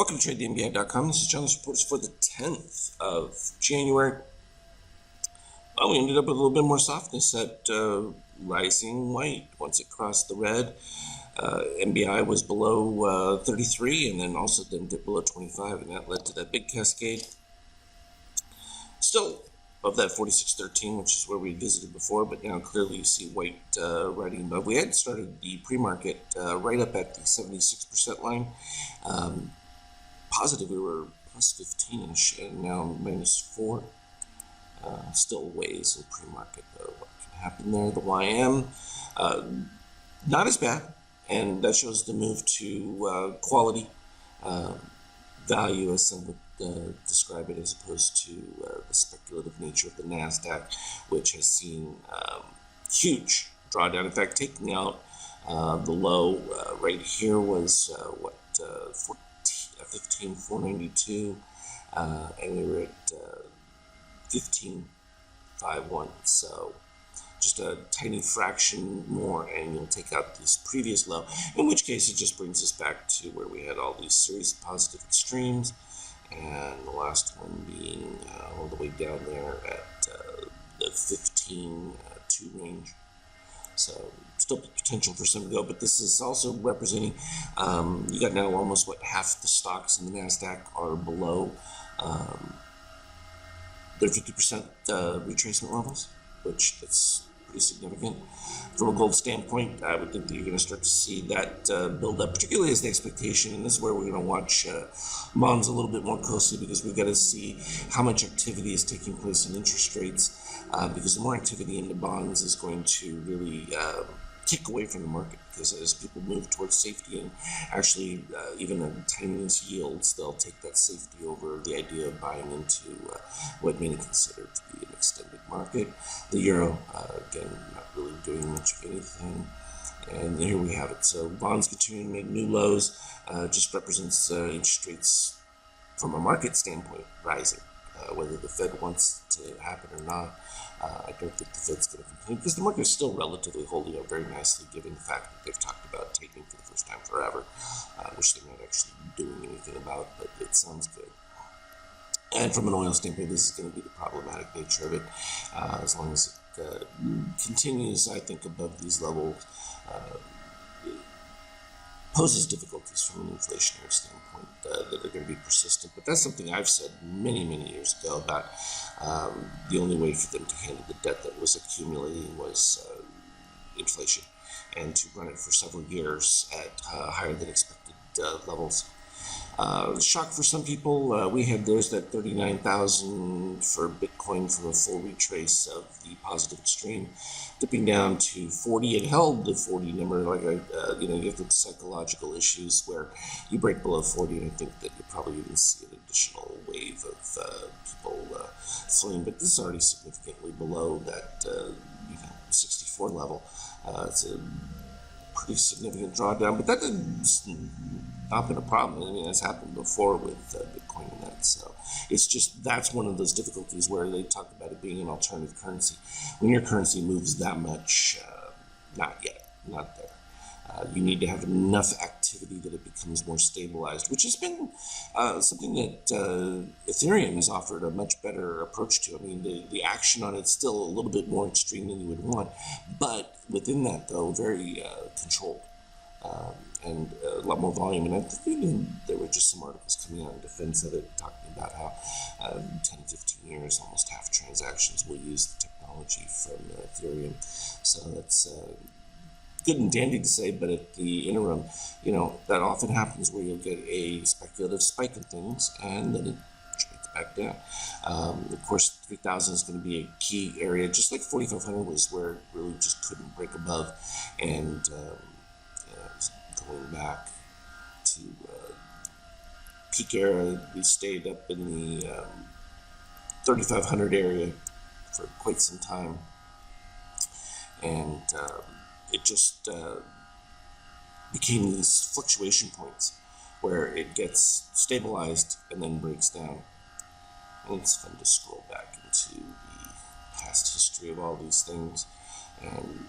Welcome to TradeTheNBI.com. This is John. This report is for the 10th of January. Well, we ended up with a little bit more softness at rising white. Once it crossed the red, NBI was below 33 and then also then dipped below 25, and that led to that big cascade. Still above that 46.13, which is where we visited before, but now clearly you see white riding above. We had started the pre-market right up at the 76% line. Positive we were plus 15-ish, and now minus 4. Still ways in pre-market though. What can happen there? The YM, not as bad, and that shows the move to quality value, as some would describe it, as opposed to the speculative nature of the NASDAQ, which has seen huge drawdown. In fact, taking out the low right here was 15,492, and we were at 15,510. So just a tiny fraction more, and you'll take out this previous low, in which case it just brings us back to where we had all these series of positive extremes, and the last one being all the way down there at the 15.2 range. So still potential for some to go, but this is also representing, you got now almost half the stocks in the NASDAQ are below their 50% retracement levels, which that's pretty significant. From a gold standpoint, I would think that you're going to start to see that build up, particularly as the expectation, and this is where we're going to watch bonds a little bit more closely, because we've got to see how much activity is taking place in interest rates, because the more activity in the bonds is going to really take away from the market, because as people move towards safety and actually even the tiniest yields, they'll take that safety over the idea of buying into what many consider to be an extended market. The euro, again, not really doing much of anything, and here we have it. So bonds continuing to make new lows, just represents interest rates from a market standpoint rising. Whether the Fed wants to happen or not, I don't think the Fed's going to complain, because the market is still relatively holding up very nicely, given the fact that they've talked about tightening for the first time forever, which they're not actually doing anything about, but it sounds good. And from an oil standpoint, this is going to be the problematic nature of it. As long as it continues, I think, above these levels, poses difficulties from an inflationary standpoint that are going to be persistent. But that's something I've said many, many years ago about the only way for them to handle the debt that was accumulating was inflation, and to run it for several years at higher than expected levels. Shock for some people. We had those that 39,000 for Bitcoin from a full retrace of the positive extreme, dipping down to 40. It held the 40 number. Like you have the psychological issues where you break below 40, and I think that you probably even see an additional wave of people fleeing. But this is already significantly below that 64 level. It's a pretty significant drawdown, but that didn't not been a problem. I mean, that's happened before with Bitcoin and that. So it's just, that's one of those difficulties where they talk about it being an alternative currency. When your currency moves that much, not yet, not there. You need to have enough activity that it becomes more stabilized, which has been something that Ethereum has offered a much better approach to. I mean, the action on it's still a little bit more extreme than you would want, but within that, though, very controlled. And a lot more volume. And I think even there were just some articles coming out in defense of it, talking about how 10, 15 years, almost half transactions will use the technology from Ethereum. So that's good and dandy to say, but at the interim, that often happens where you'll get a speculative spike in things, and then it trades back down. Of course, 3,000 is going to be a key area, just like 4,500 was, where it really just couldn't break above, and going back to peak era, we stayed up in the 3,500 area for quite some time, and it just became these fluctuation points where it gets stabilized and then breaks down. And it's fun to scroll back into the past history of all these things and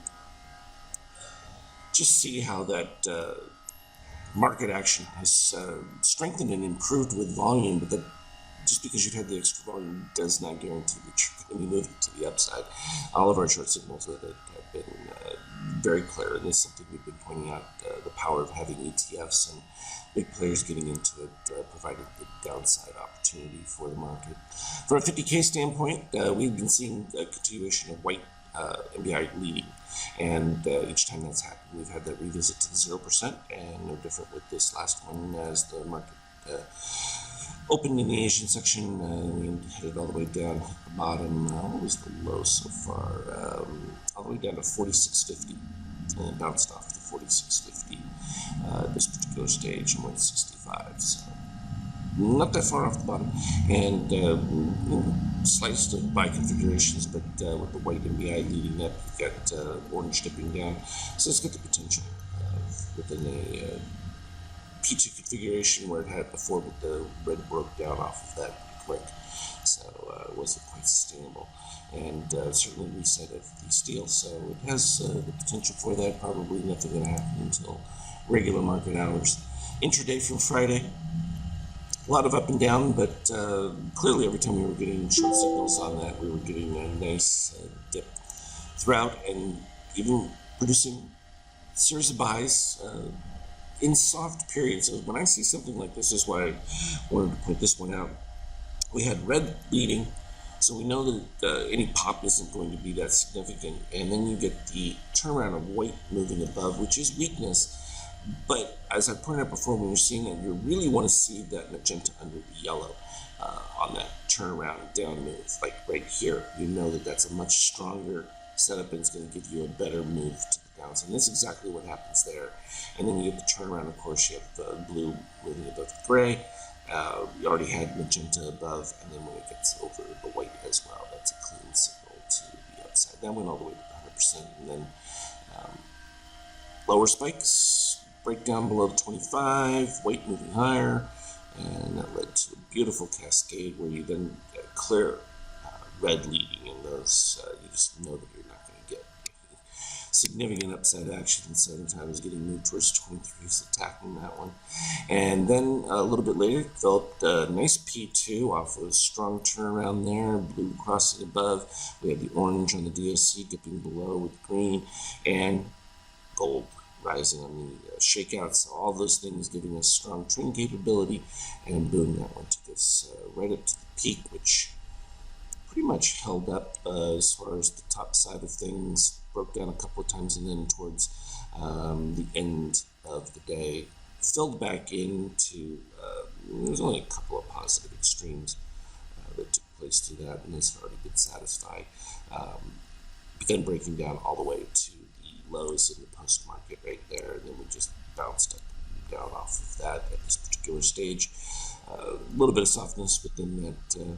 just see how that market action has strengthened and improved with volume, but that just because you've had the extra volume does not guarantee that you're going to be moving to the upside. All of our short signals with it have been very clear, and this is something we've been pointing out, the power of having ETFs and big players getting into it, provided the downside opportunity for the market. From a 50K standpoint, we've been seeing a continuation of white MBI leading, and each time that's happened, we've had that revisit to the 0%, and no different with this last one as the market opened in the Asian section. We headed all the way down to the bottom. What was the low so far? All the way down to 46.50, and it bounced off to 46.50 at this particular stage and went 65. So not that far off the bottom, and sliced of buy configurations, but with the white MBI leading up, you've got orange dipping down. So it's got the potential within a P2 configuration where it had before, but the red broke down off of that pretty quick, so it wasn't quite sustainable, and certainly reset of the steel, so it has the potential for that. Probably nothing going to happen until regular market hours. Intraday from Friday, a lot of up and down, but clearly every time we were getting short signals on that, we were getting a nice dip throughout, and even producing a series of buys in soft periods. So when I see something like this, is why I wanted to point this one out. We had red leading, so we know that any pop isn't going to be that significant, and then you get the turnaround of white moving above, which is weakness. But as I pointed out before, when you're seeing that, you really want to see that magenta under the yellow on that turnaround down move, like right here. You know that that's a much stronger setup, and it's going to give you a better move to the downside. And that's exactly what happens there. And then you get the turnaround, of course, you have the blue moving above the gray. You already had magenta above, and then when it gets over the white as well, that's a clean signal to the upside. That went all the way to 100%, and then lower spikes, break down below the 25, white moving higher, and that led to a beautiful cascade where you then clear red leading, and those you just know that you're not going to get significant upside action. So anytime is getting moved towards 23 is attacking that one. And then a little bit later, developed a nice P2 off of a strong turnaround there, blue crossing above. We had the orange on the DOC dipping below with green, and gold rising on the shakeouts. So all those things giving us strong trend capability, and boom, that one took us right up to the peak, which pretty much held up as far as the top side of things, broke down a couple of times, and then towards the end of the day filled back into there was only a couple of positive extremes that took place through that, and it's already been satisfied, but then breaking down all the way to the lows in the post market right there, and then we just bounced up and down off of that at this particular stage. A little bit of softness within that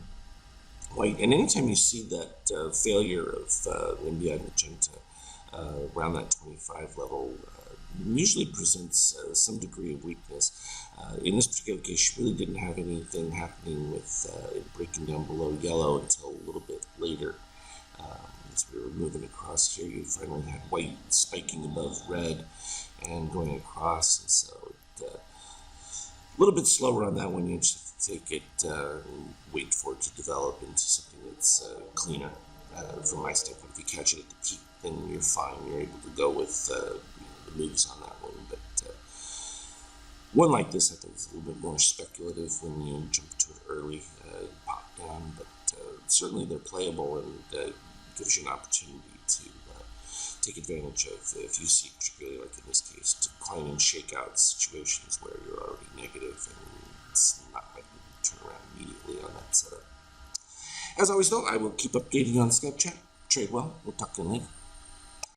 white, and anytime you see that failure of MBI magenta around that 25 level, usually presents some degree of weakness. In this particular case, you really didn't have anything happening with it breaking down below yellow until a little bit later. As we were moving across here, you finally had white spiking above red and going across, and so a little bit slower on that one. You just have to take it and wait for it to develop into something that's cleaner. From my standpoint, if you catch it at the peak, then you're fine. You're able to go with the moves on that one. But one like this, I think, is a little bit more speculative when you jump to it early, pop down. But certainly they're playable, and gives you an opportunity to take advantage of, if you see, particularly like in this case, decline and shakeout situations where you're already negative and it's not likely to turn around immediately on that setup. As always, though, I will keep updating you on Skype chat. Trade well. We'll talk to you later.